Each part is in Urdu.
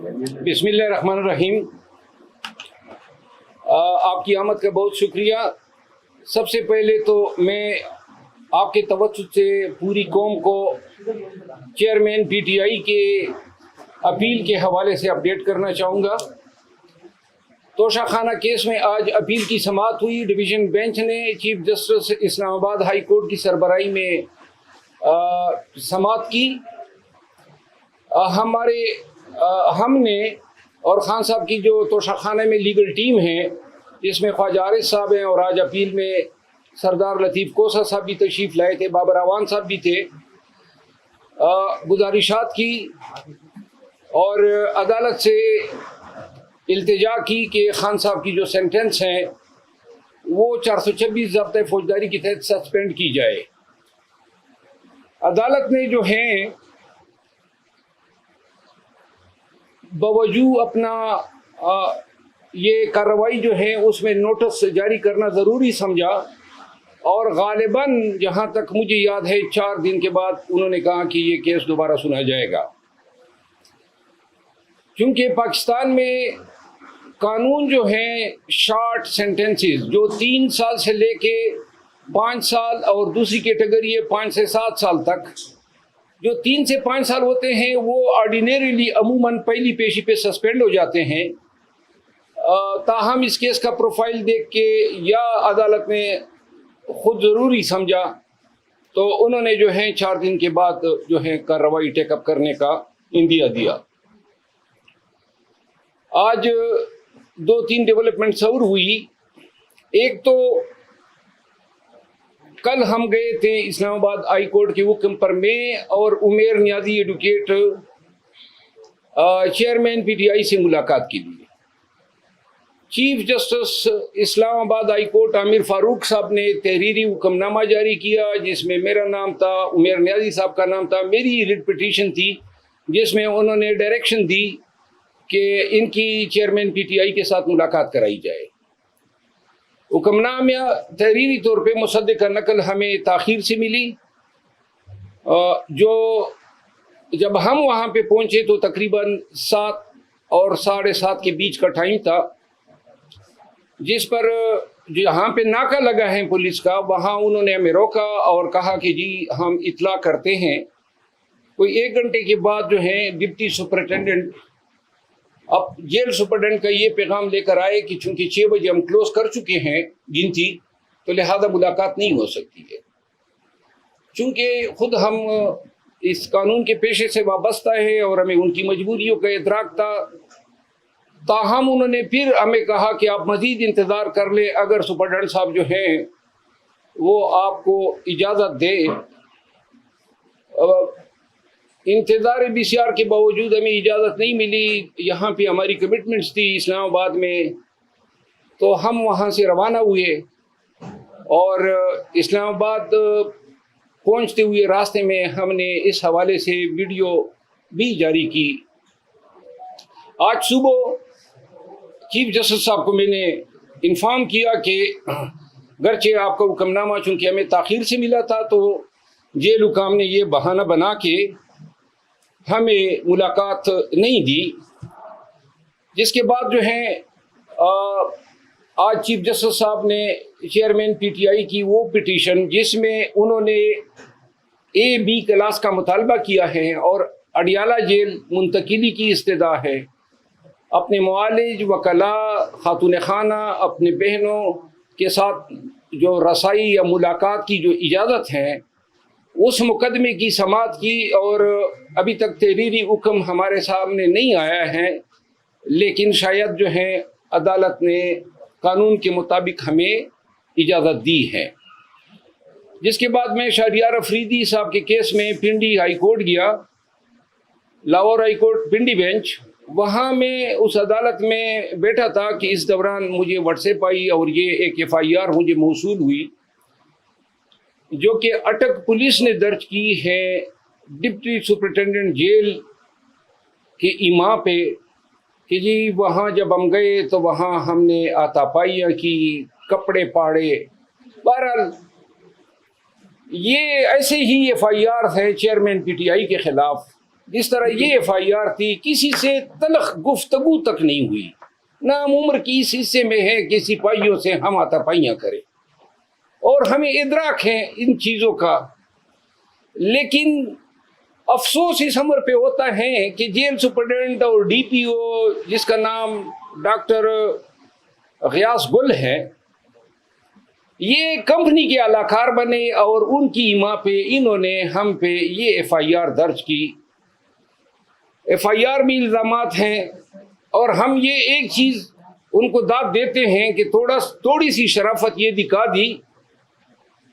بسم اللہ الرحمن الرحیم۔ آپ کی آمد کا بہت شکریہ۔ سب سے پہلے تو میں آپ کے توسط سے پوری قوم کو چیئرمین پی ٹی آئی کے اپیل کے حوالے سے اپڈیٹ کرنا چاہوں گا۔ توشہ خانہ کیس میں آج اپیل کی سماعت ہوئی۔ ڈویژن بینچ نے چیف جسٹس اسلام آباد ہائی کورٹ کی سربراہی میں سماعت کی۔ ہم نے اور خان صاحب کی جو توشہ خانہ میں لیگل ٹیم ہے، جس میں خواجہ عارض صاحب ہیں، اور آج اپیل میں سردار لطیف کوسہ صاحب بھی تشریف لائے تھے، بابر اعوان صاحب بھی تھے، گزارشات کی اور عدالت سے التجا کی کہ خان صاحب کی جو سینٹنس ہیں وہ 426 ضابطۂ فوجداری کے تحت سسپینڈ کی جائے۔ عدالت نے جو ہیں باوجود اپنا یہ کارروائی جو ہے اس میں نوٹس جاری کرنا ضروری سمجھا، اور غالباً جہاں تک مجھے یاد ہے 4 دن کے بعد انہوں نے کہا کہ یہ کیس دوبارہ سنا جائے گا۔ چونکہ پاکستان میں قانون جو ہیں شارٹ سینٹنسز جو 3 سال سے لے کے 5 سال اور دوسری کیٹیگری ہے 5 سے 7 سال تک، جو 3 سے 5 سال ہوتے ہیں وہ آرڈینریلی عموماً پہلی پیشی پہ سسپینڈ ہو جاتے ہیں۔ تاہم اس کیس کا پروفائل دیکھ کے یا عدالت نے خود ضروری سمجھا تو انہوں نے جو ہے 4 دن کے بعد جو ہے کارروائی ٹیک اپ کرنے کا اندیا دیا۔ آج 2-3 ڈیولپمنٹس اور ہوئی۔ ایک تو کل ہم گئے تھے اسلام آباد ہائی کورٹ کے حکم پر، میں اور Umair Niazi advocate chairman P T I سے ملاقات کے لیے۔ چیف جسٹس اسلام آباد ہائی کورٹ عامر فاروق صاحب نے تحریری حکم نامہ جاری کیا جس میں میرا نام تھا، عمیر نیازی صاحب کا نام تھا، میری ریٹ پٹیشن تھی جس میں انہوں نے ڈائریکشن دی کہ ان کی چیئرمین پی ٹی آئی کے ساتھ ملاقات کرائی جائے۔ حکم نامہ تحریری طور پہ مصدقہ نقل ہمیں تاخیر سے ملی، جو جب ہم وہاں پہ پہنچے تو تقریباً 7 اور 7:30 کے بیچ کا ٹائم تھا، جس پر جہاں پہ ناکہ لگا ہے پولیس کا وہاں انہوں نے ہمیں روکا اور کہا کہ جی ہم اطلاع کرتے ہیں۔ کوئی 1 گھنٹے کے بعد جو ہے ڈپٹی سپرنٹینڈنٹ اب جیل سپرنٹینڈنٹ کا یہ پیغام لے کر آئے کہ چونکہ 6 بجے ہم کلوز کر چکے ہیں گنتی، تو لہذا ملاقات نہیں ہو سکتی ہے۔ چونکہ خود ہم اس قانون کے پیشے سے وابستہ ہے اور ہمیں ان کی مجبوریوں کا ادراک تھا، تاہم انہوں نے پھر ہمیں کہا کہ آپ مزید انتظار کر لیں، اگر سپرنٹینڈنٹ صاحب جو ہیں وہ آپ کو اجازت دے۔ انتظار BCR کے باوجود ہمیں اجازت نہیں ملی، یہاں پہ ہماری کمٹمنٹس تھی اسلام آباد میں، تو ہم وہاں سے روانہ ہوئے اور اسلام آباد پہنچتے ہوئے راستے میں ہم نے اس حوالے سے ویڈیو بھی جاری کی۔ آج صبح چیف جسٹس صاحب کو میں نے انفارم کیا کہ گرچہ آپ کا حکم نامہ چونکہ ہمیں تاخیر سے ملا تھا تو جیل حکام نے یہ بہانہ بنا کے ہمیں ملاقات نہیں دی، جس کے بعد جو ہے آج چیف جسٹس صاحب نے چیئرمین پی ٹی آئی کی وہ پٹیشن جس میں انہوں نے A-B کلاس کا مطالبہ کیا ہے اور اڈیالہ جیل منتقلی کی استدعا ہے، اپنے معالج، وکلاء، خاتون خانہ، اپنے بہنوں کے ساتھ جو رسائی یا ملاقات کی جو اجازت ہے اس مقدمے کی سماعت کی، اور ابھی تک تحریری حکم ہمارے سامنے نہیں آیا ہے، لیکن شاید جو ہے عدالت نے قانون کے مطابق ہمیں اجازت دی ہے۔ جس کے بعد میں شہریار افریدی صاحب کے کیس میں پنڈی ہائی کورٹ گیا، Lahore high court Pindi bench, وہاں میں اس عدالت میں بیٹھا تھا کہ اس دوران مجھے واٹس ایپ آئی اور یہ ایک FIR مجھے موصول ہوئی جو کہ اٹک پولیس نے درج کی ہے ڈپٹی سپرنٹینڈنٹ جیل کے ایما پہ کہ جی وہاں جب ہم گئے تو وہاں ہم نے آتا پائیاں کی، کپڑے پاڑے۔ بہرحال یہ ایسے ہی FIR ہے چیئرمین PTI کے خلاف جس طرح یہ ایف آئی آر تھی، کسی سے تلخ گفتگو تک نہیں ہوئی، نہ ہم عمر کی اس حصے میں ہے کہ سپاہیوں سے ہم ہاتھا پائیاں کریں، اور ہمیں ادراک ہے ان چیزوں کا۔ لیکن افسوس اس عمر پہ ہوتا ہے کہ جیل سپرڈنٹ اور ڈی پی او، جس کا نام ڈاکٹر غیاث گل ہے، یہ کمپنی کے اعلی کار بنے اور ان کی ایما پہ انہوں نے ہم پہ یہ ایف آئی آر درج کی۔ ایف آئی آر میں الزامات ہیں، اور ہم یہ ایک چیز ان کو داد دیتے ہیں کہ تھوڑی سی شرافت یہ دکھا دی،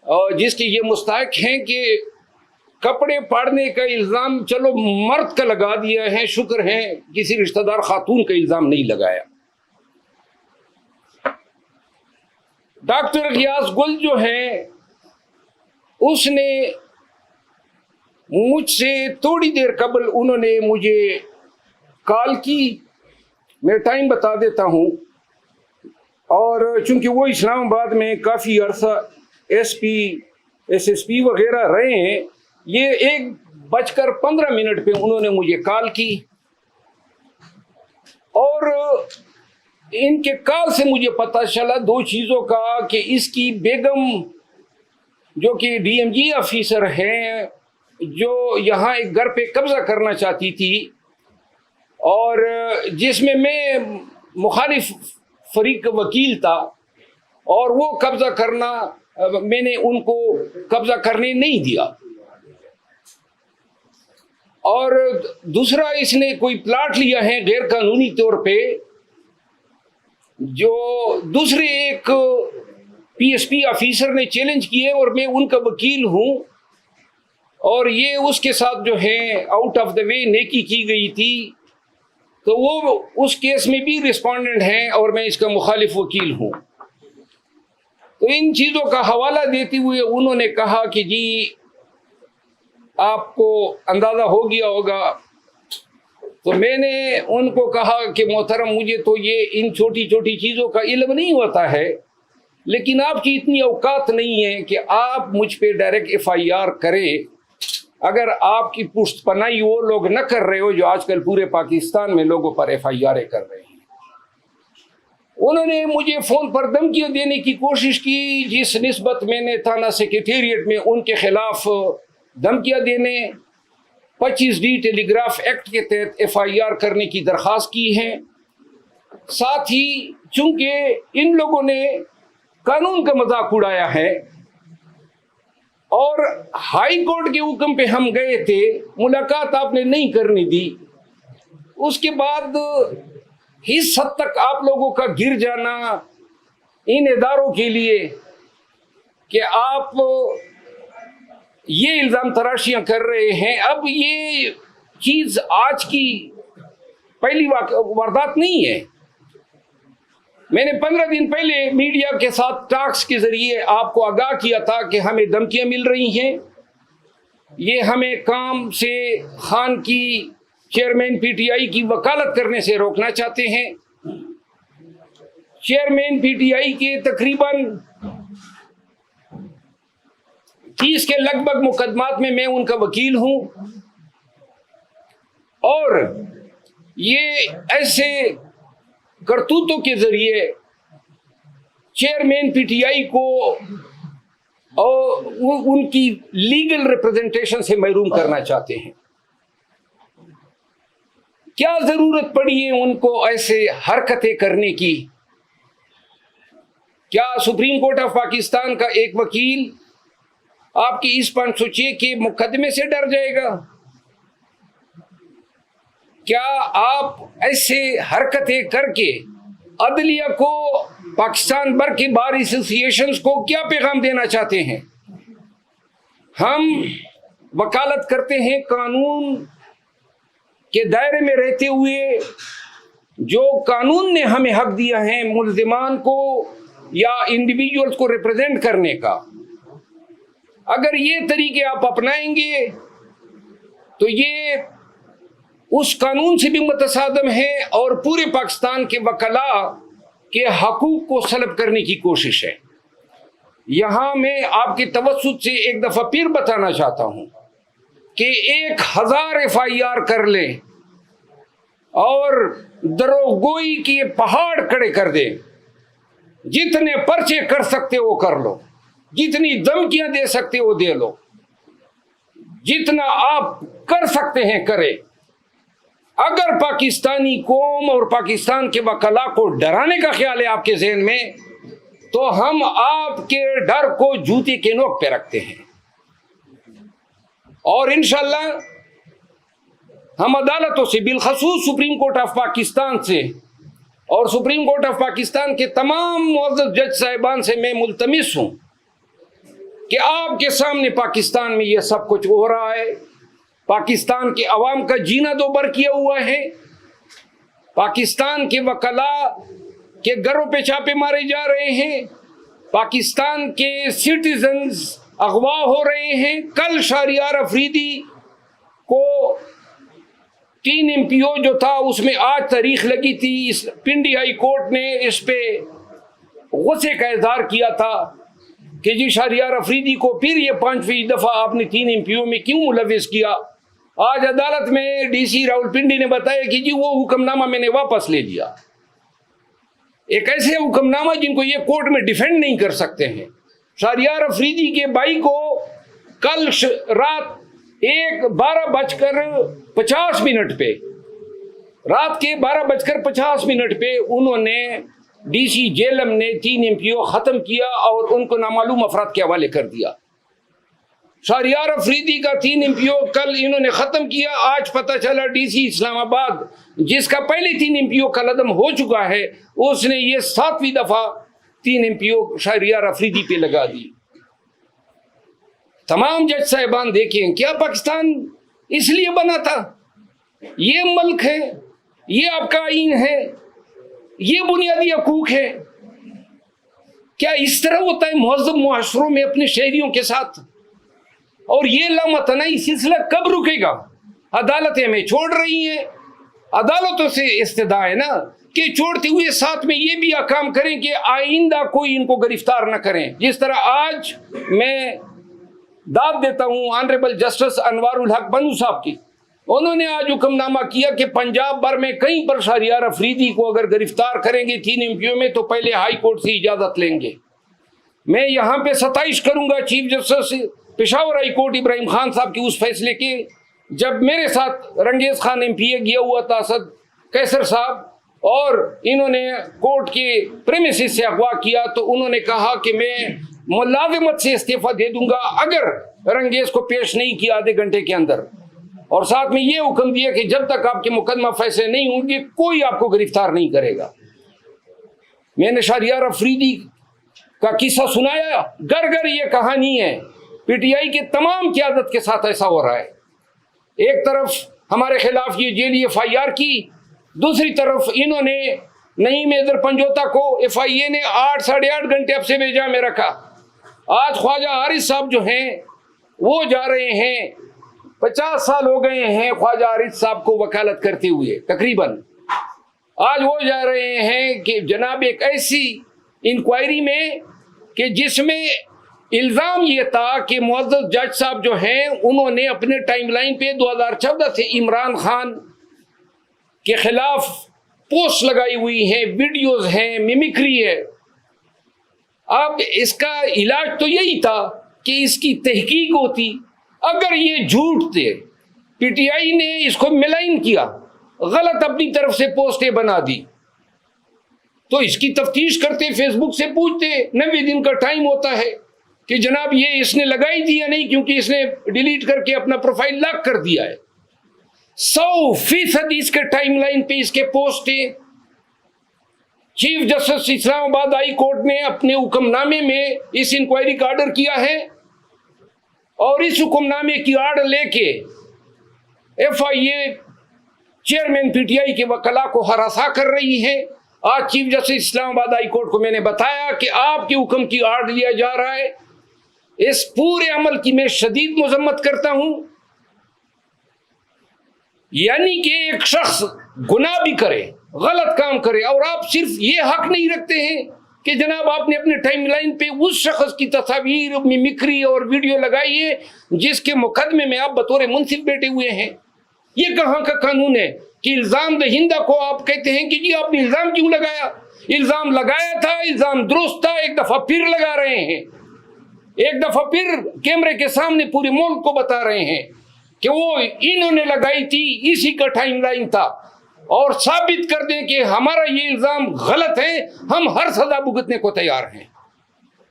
اور جس کے یہ مستحق ہیں کہ کپڑے پاڑنے کا الزام چلو مرد کا لگا دیا ہے، شکر ہے کسی رشتہ دار خاتون کا الزام نہیں لگایا۔ ڈاکٹر غیاث گل جو ہے، اس نے مجھ سے تھوڑی دیر قبل انہوں نے مجھے کال کی، میں ٹائم بتا دیتا ہوں، اور چونکہ وہ اسلام آباد میں کافی عرصہ S P S S P وغیرہ رہے ہیں، یہ 1:15 پہ انہوں نے مجھے کال کی، اور ان کے کال سے مجھے پتہ چلا دو چیزوں کا، کہ اس کی بیگم جو کہ ڈی ایم جی آفیسر ہیں، جو یہاں ایک گھر پہ قبضہ کرنا چاہتی تھی، اور جس میں مخالف فریق کا وکیل تھا، اور وہ قبضہ کرنا میں نے ان کو قبضہ کرنے نہیں دیا، اور دوسرا اس نے کوئی پلاٹ لیا ہے غیر قانونی طور پہ، جو دوسرے ایک پی ایس پی آفیسر نے چیلنج کیے، اور میں ان کا وکیل ہوں، اور یہ اس کے ساتھ جو ہے آؤٹ آف دا وے نیکی کی گئی تھی، تو وہ اس کیس میں بھی رسپونڈنٹ ہیں، اور میں اس کا مخالف وکیل ہوں۔ تو ان چیزوں کا حوالہ دیتے ہوئے انہوں نے کہا کہ جی آپ کو اندازہ ہو گیا ہوگا، تو میں نے ان کو کہا کہ محترم مجھے تو یہ ان چھوٹی چھوٹی چیزوں کا علم نہیں ہوتا ہے، لیکن آپ کی اتنی اوقات نہیں ہے کہ آپ مجھ پہ ڈائریکٹ ایف آئی آر کرے، اگر آپ کی پشت پناہی وہ لوگ نہ کر رہے ہو جو آج کل پورے پاکستان میں لوگوں پر ایف آئی آر کر رہے ہیں۔ انہوں نے مجھے فون پر دھمکیاں دینے کی کوشش کی، جس نسبت میں نے تھانہ سیکریٹریٹ میں ان کے خلاف دھمکیاں دینے 25D ٹیلی گراف ایکٹ کے تحت ایف آئی آر کرنے کی درخواست کی ہے۔ ساتھ ہی چونکہ ان لوگوں نے قانون کا مذاق اڑایا ہے، اور ہائی کورٹ کے حکم پہ ہم گئے تھے، ملاقات آپ نے نہیں کرنی دی، اس کے بعد اس حد تک آپ لوگوں کا گر جانا ان اداروں کے لیے کہ آپ یہ الزام تراشیاں کر رہے ہیں۔ اب یہ چیز آج کی پہلی واردات نہیں ہے، میں نے 15 دن پہلے میڈیا کے ساتھ ٹاکس کے ذریعے آپ کو آگاہ کیا تھا کہ ہمیں دھمکیاں مل رہی ہیں، یہ ہمیں کام سے خان کی چیئرمین پی ٹی آئی کی وکالت کرنے سے روکنا چاہتے ہیں۔ چیئرمین پی ٹی آئی کے تقریباً 30 کے لگ بھگ مقدمات میں ان کا وکیل ہوں، اور یہ ایسے کرتوتوں کے ذریعے چیئرمین پی ٹی آئی کو اور ان کی لیگل ریپرزنٹیشن سے محروم کرنا چاہتے ہیں۔ کیا ضرورت پڑی ہے ان کو ایسے حرکتیں کرنے کی؟ کیا سپریم کورٹ آف پاکستان کا ایک وکیل آپ کی اس 506 کے مقدمے سے ڈر جائے گا؟ کیا آپ ایسے حرکتیں کر کے عدلیہ کو، پاکستان بھر کے بار ایسوسیشنز کو کیا پیغام دینا چاہتے ہیں؟ ہم وکالت کرتے ہیں قانون کے دائرے میں رہتے ہوئے، جو قانون نے ہمیں حق دیا ہے ملزمان کو یا انڈیویجولز کو ریپرزینٹ کرنے کا۔ اگر یہ طریقے آپ اپنائیں گے تو یہ اس قانون سے بھی متصادم ہے، اور پورے پاکستان کے وکلاء کے حقوق کو سلب کرنے کی کوشش ہے۔ یہاں میں آپ کے توسط سے ایک دفعہ پھر بتانا چاہتا ہوں کہ 1000 FIR کر لیں اور دروغگوئی کی پہاڑ کھڑے کر دیں، جتنے پرچے کر سکتے وہ کر لو، جتنی دھمکیاں دے سکتے وہ دے لو، جتنا آپ کر سکتے ہیں کریں۔ اگر پاکستانی قوم اور پاکستان کے وکلاء کو ڈرانے کا خیال ہے آپ کے ذہن میں، تو ہم آپ کے ڈر کو جوتے کے نوک پہ رکھتے ہیں، اور انشاءاللہ ہم عدالتوں سے، بالخصوص سپریم کورٹ آف پاکستان سے اور سپریم کورٹ آف پاکستان کے تمام معزز جج صاحبان سے میں ملتمس ہوں کہ آپ کے سامنے پاکستان میں یہ سب کچھ ہو رہا ہے، پاکستان کے عوام کا جینا دوبر کیا ہوا ہے، پاکستان کے وکلاء کے گھروں پہ چھاپے مارے جا رہے ہیں، پاکستان کے سٹیزنز اغوا ہو رہے ہیں۔ کل شہریار افریدی کو 3 MPO جو تھا اس میں آج تاریخ لگی تھی، پنڈی ہائی کورٹ نے اس پہ غصے کا اظہار کیا تھا کہ جی شہریار افریدی کو پھر یہ 5ویں دفعہ آپ نے 3 MPO میں کیوں ملوث کیا۔ آج عدالت میں DC راولپنڈی نے بتایا کہ جی وہ حکم نامہ میں نے واپس لے لیا۔ ایک ایسے حکم نامہ جن کو یہ کورٹ میں ڈیفینڈ نہیں کر سکتے ہیں۔ شہریار افریدی کے بھائی کو کل رات 12:50 پہ، رات کے 12:50 پہ انہوں نے DC جیلم نے 3 MPO ختم کیا اور ان کو نامعلوم افراد کے حوالے کر دیا۔ شہریار افریدی کا 3 MPO کل انہوں نے ختم کیا، آج پتہ چلا DC اسلام آباد جس کا پہلے 3 MPO کل عدم ہو چکا ہے، اس نے یہ 7ویں دفعہ 3 MPO شہریار افریدی پہ لگا دی۔ تمام جج صاحبان دیکھیں، کیا پاکستان اس لیے بنا تھا؟ یہ ملک ہے، یہ آپ کا آئین ہے، یہ بنیادی حقوق ہے۔ کیا اس طرح ہوتا ہے مہذب معاشروں میں اپنے شہریوں کے ساتھ؟ اور یہ لامتناہی سلسلہ کب رکے گا؟ عدالتیں ہمیں چھوڑ رہی ہیں، عدالتوں سے استدعا ہے نا کہ چھوڑتے ہوئے ساتھ میں یہ بھی احکام کریں کہ آئندہ کوئی ان کو گرفتار نہ کریں۔ جس طرح آج میں داد دیتا ہوں آنریبل جسٹس انوار الحق بنو صاحب کی، انہوں نے آج حکم نامہ کیا کہ پنجاب بھر میں کہیں پر شہریار افریدی کو اگر گرفتار کریں گے 3 MPO میں تو پہلے ہائی کورٹ سے اجازت لیں گے۔ میں یہاں پہ ستائش کروں گا chief justice Peshawar high court Ibrahim Khan صاحب کی اس فیصلے کے، جب میرے ساتھ رنگیز خان MPA گیا ہوا تھا، اسد کیسر صاحب، اور انہوں نے کورٹ کے پریمیسز سے اغوا کیا، تو انہوں نے کہا کہ میں ملازمت سے استعفیٰ دے دوں گا اگر رنگیز کو پیش نہیں کیا آدھے گھنٹے کے اندر، اور ساتھ میں یہ حکم دیا کہ جب تک آپ کے مقدمہ فیصلے نہیں ہوں گے کوئی آپ کو گرفتار نہیں کرے گا۔ میں نے شہریار افریدی کا قصہ سنایا، گھر گھر یہ کہانی ہے، PTI کے تمام قیادت کے ساتھ ایسا ہو رہا ہے۔ ایک طرف ہمارے خلاف یہ جیلی FIR کی، دوسری طرف انہوں نے نعیم حیدر پنجوتا کو FIA نے 8-8.5 گھنٹے اب سے بھیجا میں رکھا۔ آج خواجہ حارث صاحب جو ہیں وہ جا رہے ہیں، 50 سال ہو گئے ہیں خواجہ حارث صاحب کو وکالت کرتے ہوئے تقریباً، آج وہ جا رہے ہیں کہ جناب ایک ایسی انکوائری میں کہ جس میں الزام یہ تھا کہ معزز جج صاحب جو ہیں انہوں نے اپنے ٹائم لائن پہ 2014 سے عمران خان کے خلاف پوسٹ لگائی ہوئی ہیں، ویڈیوز ہیں، میمکری ہے۔ اب اس کا علاج تو یہی تھا کہ اس کی تحقیق ہوتی، اگر یہ جھوٹ تھے، PTI نے اس کو ملائن کیا، غلط اپنی طرف سے پوسٹیں بنا دی، تو اس کی تفتیش کرتے، فیس بک سے پوچھتے، 90 دن کا ٹائم ہوتا ہے کہ جناب یہ اس نے لگائی دی یا نہیں، کیونکہ اس نے ڈیلیٹ کر کے اپنا پروفائل لاک کر دیا ہے۔ 100% اس کے ٹائم لائن پہ اس کے پوسٹیں۔ چیف جسٹس اسلام آباد ہائی کورٹ نے اپنے حکم نامے میں اس انکوائری کا آرڈر کیا ہے، اور اس حکم نامے کی آڑ لے کے FIA چیئرمین PTI کے وکلاء کو ہراساں کر رہی ہے۔ آج چیف جسٹس اسلام آباد ہائی کورٹ کو میں نے بتایا کہ آپ کے حکم کی آڑ لیا جا رہا ہے، اس پورے عمل کی میں شدید مذمت کرتا ہوں۔ یعنی کہ ایک شخص گناہ بھی کرے، غلط کام کرے، اور آپ صرف یہ حق نہیں رکھتے ہیں کہ جناب آپ نے اپنے ٹائم لائن پہ اس شخص کی تصاویر ممکری اور ویڈیو لگائی ہے جس کے مقدمے میں آپ بطور منصف بیٹھے ہوئے ہیں. یہ کہاں کا قانون ہے کہ الزام دہندہ کو آپ کہتے ہیں کہ جی آپ نے الزام کیوں لگایا؟ الزام لگایا تھا، الزام درست تھا، ایک دفعہ پھر لگا رہے ہیں، ایک دفعہ پھر کیمرے کے سامنے پورے ملک کو بتا رہے ہیں کہ وہ انہوں نے لگائی تھی، اسی کا ٹائم لائن تھا، اور ثابت کر دیں کہ ہمارا یہ الزام غلط ہے، ہم ہر سزا بھگتنے کو تیار ہیں.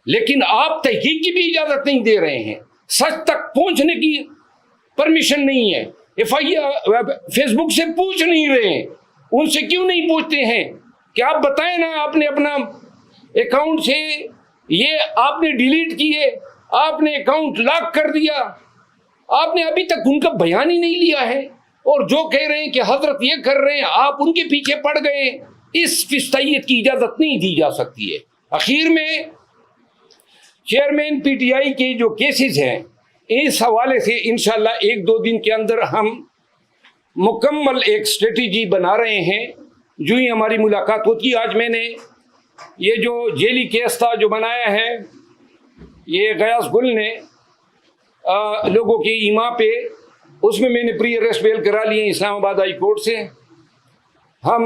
لیکن آپ تحقیق کی بھی اجازت نہیں دے رہے ہیں، سچ تک پہنچنے کی پرمیشن نہیں ہے. فیس بک سے پوچھ نہیں رہے ہیں، ان سے کیوں نہیں پوچھتے ہیں کہ آپ بتائیں نا، آپ نے اپنا اکاؤنٹ سے یہ آپ نے ڈیلیٹ کیے، آپ نے اکاؤنٹ لاک کر دیا، آپ نے ابھی تک ان کا بیان ہی نہیں لیا ہے، اور جو کہہ رہے ہیں کہ حضرت یہ کر رہے ہیں آپ ان کے پیچھے پڑ گئے. اس فستائیت کی اجازت نہیں دی جا سکتی ہے. اخیر میں چیئرمین پی ٹی آئی کے جو کیسز ہیں اس حوالے سے انشاءاللہ 1-2 دن کے اندر ہم مکمل ایک اسٹریٹجی بنا رہے ہیں. جو ہی ہماری ملاقات ہوتی ہے، آج میں نے یہ جو جیلی کیس تھا جو بنایا ہے یہ غیاث گل نے لوگوں کی ایما پہ، اس میں نے پری اریسٹ بیل کرا لیے اسلام آباد ہائی کورٹ سے. ہم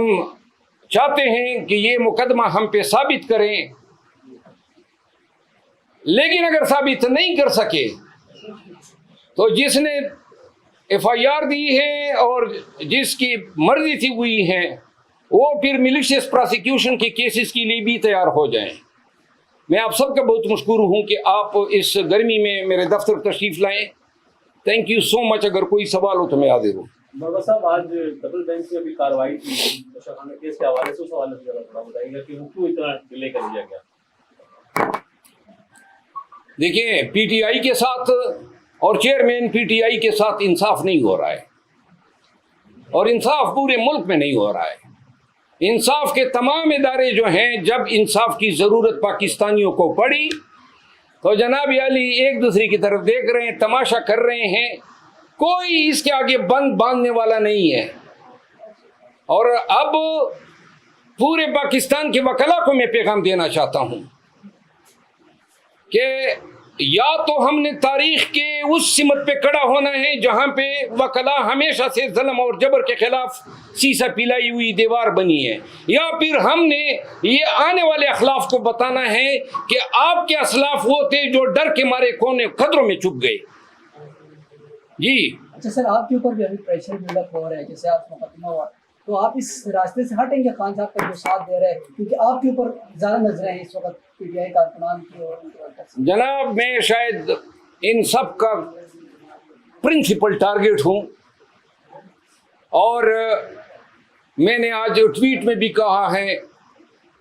چاہتے ہیں کہ یہ مقدمہ ہم پہ ثابت کریں، لیکن اگر ثابت نہیں کر سکے تو جس نے ایف آئی آر دی ہے اور جس کی مرضی سے ہوئی ہے وہ پھر ملیشیس پراسیکیوشن کے کیسز کے لیے بھی تیار ہو جائیں. میں آپ سب کا بہت مشکور ہوں کہ آپ اس گرمی میں میرے دفتر تشریف لائیں. تھینک یو سو مچ. اگر کوئی سوال ہو تو میں حاضر ہوں. مروا صاحب، آج ڈبل بینچ میں بھی کارروائی کی بشر خانہ کیس کے حوالے سے، اس حوالے سے ذرا تھوڑا بتائیے گا کہ وہ کیوں اتنا ڈیلے کر دیا گیا؟ دیکھیں، پی ٹی آئی کے ساتھ اور چیئرمین پی ٹی آئی کے ساتھ انصاف نہیں ہو رہا ہے، اور انصاف پورے ملک میں نہیں ہو رہا ہے. انصاف کے تمام ادارے جو ہیں، جب انصاف کی ضرورت پاکستانیوں کو پڑی تو جناب علی ایک دوسرے کی طرف دیکھ رہے ہیں، تماشا کر رہے ہیں. کوئی اس کے آگے بند باندھنے والا نہیں ہے. اور اب پورے پاکستان کے وکلا کو میں پیغام دینا چاہتا ہوں کہ یا تو ہم نے تاریخ کے اس سمت پہ کڑا ہونا ہے جہاں پہ وکلا ہمیشہ سے ظلم اور جبر کے خلاف سیسا پلائی ہوئی دیوار بنی ہے، یا پھر ہم نے یہ آنے والے اخلاف کو بتانا ہے کہ آپ کے اسلاف وہ تھے جو ڈر کے مارے کونے خطروں میں چھپ گئے. جی اچھا سر، آپ کے اوپر بھی ابھی پریشر بلڈ اپ ہو رہا ہے، جیسے آپ مقدمہ ہوا، تو آپ اس راستے سے ہٹیں گے خان صاحب کا جو ساتھ دے رہے ہیں، کیونکہ آپ کے اوپر زیادہ نظریں ہیں اس وقت پی ٹی آئی کارکنان کی اور ان کے. جناب، میں شاید ان سب کا پرنسپل ٹارگیٹ ہوں، اور میں نے آج ٹویٹ میں بھی کہا ہے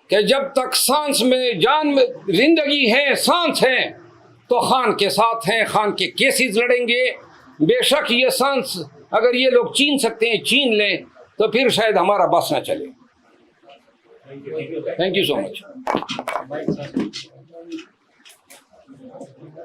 کہ جب تک سانس میں جان میں زندگی ہے، سانس ہے، تو خان کے ساتھ ہیں، خان کے کیسز لڑیں گے. بے شک یہ سانس اگر یہ لوگ چھین سکتے ہیں چھین لیں تو پھر شاید ہمارا بس نہ چلے. Thank you so much.